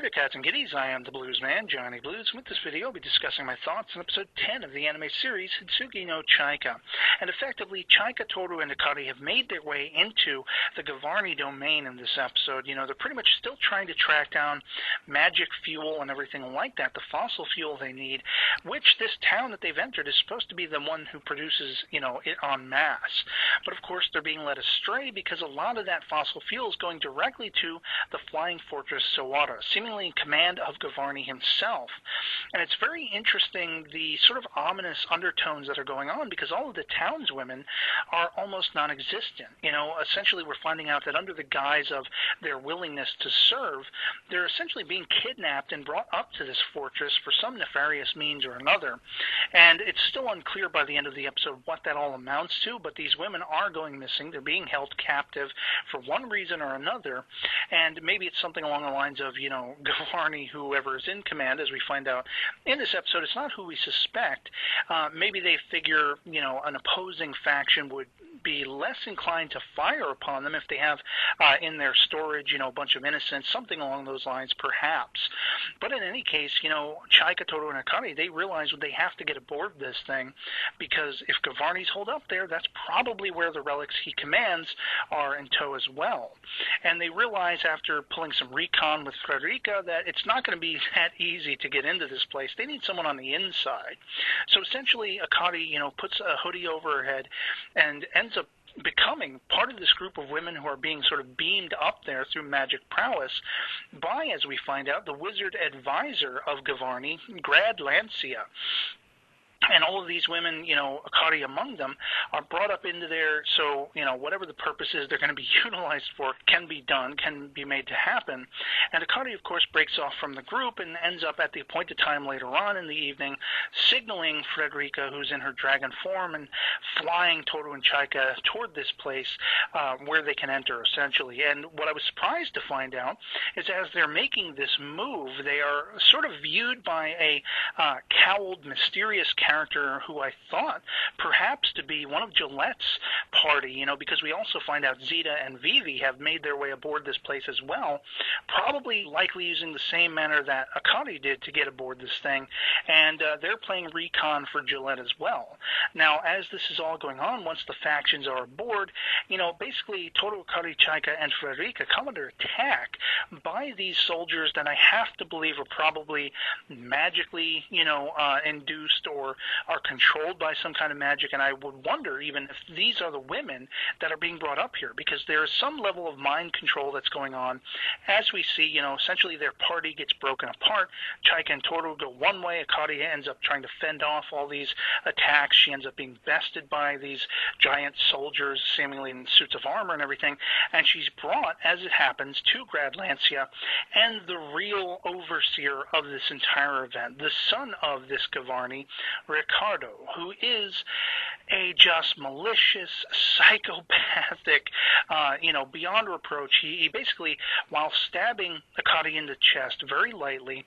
Hey there, cats and kitties. I am the Blues Man, Johnny Blues. With this video, I'll be discussing my thoughts on episode 10 of the anime series, Hitsugi no Chaika. And effectively, Chaika, Toru, and Akari have made their way into the Gavarni domain in this episode. You know, they're pretty much still trying to track down magic fuel and everything like that, the fossil fuel they need, which this town that they've entered is supposed to be the one who produces, you know, it en masse. But of course, they're being led astray because a lot of that fossil fuel is going directly to the flying fortress Sawada, seemingly in command of Gavarni himself. And it's very interesting, the sort of ominous undertones that are going on, because all of the townswomen are almost non-existent. You know, essentially we're finding out that under the guise of their willingness to serve, they're essentially being kidnapped and brought up to this fortress for some nefarious means or another. And it's still unclear by the end of the episode what that all amounts to, but these women are going missing. They're being held captive for one reason or another, and maybe it's something along the lines of, you know, Gavarni, whoever is in command, as we find out in this episode, it's not who we suspect. Maybe they figure, you know, an opposing faction would be less inclined to fire upon them if they have in their storage, you know, a bunch of innocents, something along those lines, perhaps. But in any case, you know, Chaika, Toru, and Akari, they realize they have to get aboard this thing, because if Gavarni's holed up there, that's probably where the relics he commands are in tow as well. And they realize after pulling some recon with Frederica that it's not going to be that easy to get into this place. They need someone on the inside. So essentially, Akari, you know, puts a hoodie over her head and ends up becoming part of this group of women who are being sort of beamed up there through magic prowess by, as we find out, the wizard advisor of Gavarni, Grad Lancia. And all of these women, you know, Akari among them, are brought up into there, so, you know, whatever the purpose is they're going to be utilized for can be done, can be made to happen. And Akari, of course, breaks off from the group and ends up at the appointed time later on in the evening, signaling Frederica, who's in her dragon form, and flying Toru and Chaika toward this place where they can enter, essentially. And what I was surprised to find out is as they're making this move, they are sort of viewed by a cowled, mysterious character who I thought perhaps to be one of Gillette's party, you know, because we also find out Zeta and Vivi have made their way aboard this place as well, probably likely using the same manner that Akari did to get aboard this thing, and they're playing recon for Gillette as well. Now, as this is all going on, once the factions are aboard, you know, basically Toru, Akari, Chaika, and Frederica come under attack by these soldiers that I have to believe are probably magically, you know, induced or are controlled by some kind of magic, and I would wonder even if these are the women that are being brought up here, because there is some level of mind control that's going on. As we see, you know, essentially their party gets broken apart. Chaika and Toru go one way, Akari ends up trying to fend off all these attacks. She ends up being bested by these giant soldiers, seemingly in suits of armor and everything, and she's brought, as it happens, to Grad Lancia and the real overseer of this entire event, the son of this Gavarni, Ricardo, who is a just malicious, psychopathic, you know, beyond reproach. He basically, while stabbing Akari in the chest very lightly,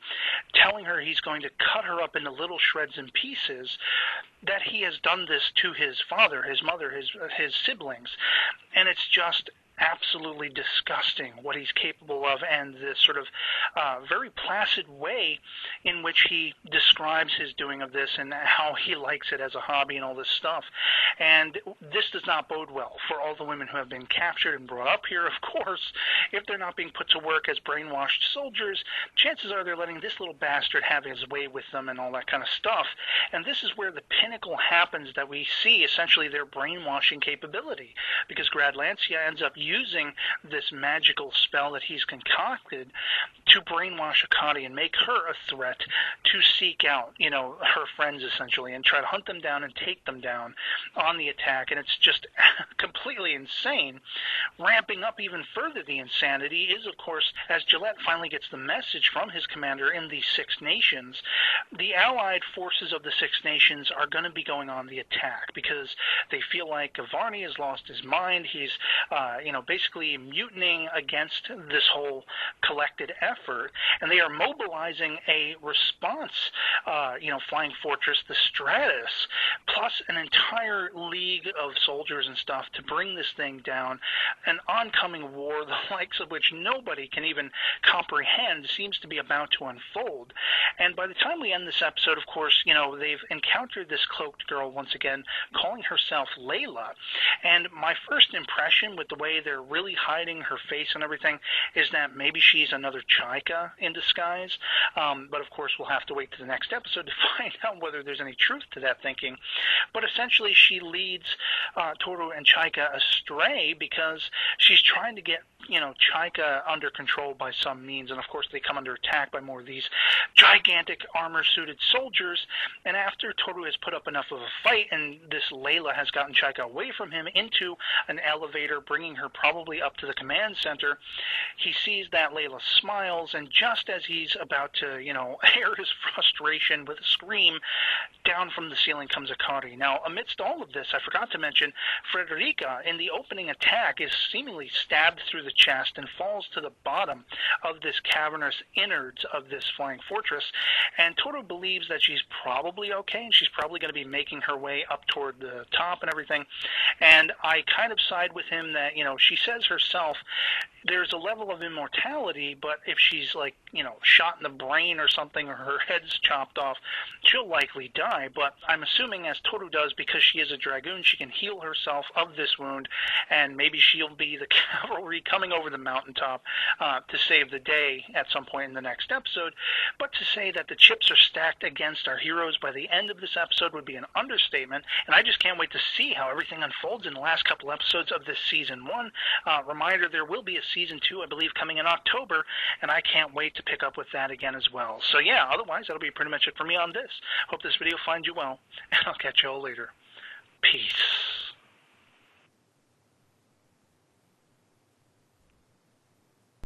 telling her he's going to cut her up into little shreds and pieces, that he has done this to his father, his mother, his siblings. And it's just absolutely disgusting what he's capable of, and the sort of very placid way in which he describes his doing of this and how he likes it as a hobby and all this stuff. And this does not bode well for all the women who have been captured and brought up here. Of course, if they're not being put to work as brainwashed soldiers, chances are they're letting this little bastard have his way with them and all that kind of stuff. And this is where the pinnacle happens, that we see essentially their brainwashing capability, because Grad Lancia ends up using this magical spell that he's concocted to brainwash Akari and make her a threat to seek out, you know, her friends essentially, and try to hunt them down and take them down on the attack. And it's just completely insane. Ramping up even further the insanity is, of course, as Gillette finally gets the message from his commander in the Six Nations, the allied forces of the Six Nations are going to be going on the attack because they feel like Gavarni has lost his mind. He's, you know, basically mutinying against this whole collected effort. effort, and they are mobilizing a response, flying fortress, the Stratus, plus an entire league of soldiers and stuff to bring this thing down. An oncoming war, the likes of which nobody can even comprehend, seems to be about to unfold. And by the time we end this episode, of course, they've encountered this cloaked girl once again, calling herself Layla. And my first impression with the way they're really hiding her face and everything is that maybe she's another Chaika in disguise. But of course, we'll have to wait to the next episode to find out whether there's any truth to that thinking. But essentially, she leads Toru and Chaika astray because she's trying to get Chaika under control by some means, and of course they come under attack by more of these gigantic armor-suited soldiers, and after Toru has put up enough of a fight, and this Layla has gotten Chaika away from him into an elevator, bringing her probably up to the command center, he sees that Layla smiles, and just as he's about to, air his frustration with a scream, down from the ceiling comes Akari. Now, amidst all of this, I forgot to mention, Frederica, in the opening attack, is seemingly stabbed through the chest and falls to the bottom of this cavernous innards of this flying fortress, and Toru believes that she's probably okay, and she's probably going to be making her way up toward the top and everything, and I kind of side with him that, she says herself, there's a level of immortality, but if she's shot in the brain or something, or her head's chopped off, she'll likely die. But I'm assuming, as Toru does, because she is a dragoon, she can heal herself of this wound, and maybe she'll be the cavalry coming over the mountaintop to save the day at some point in the next episode. But to say that the chips are stacked against our heroes by the end of this episode would be an understatement, and I just can't wait to see how everything unfolds in the last couple episodes of this Season 1. Reminder, there will be a Season 2, I believe, coming in October, and I can't wait to pick up with that again as well. So yeah, otherwise that'll be pretty much it for me on this. Hope this video finds you well, and I'll catch you all later. Peace.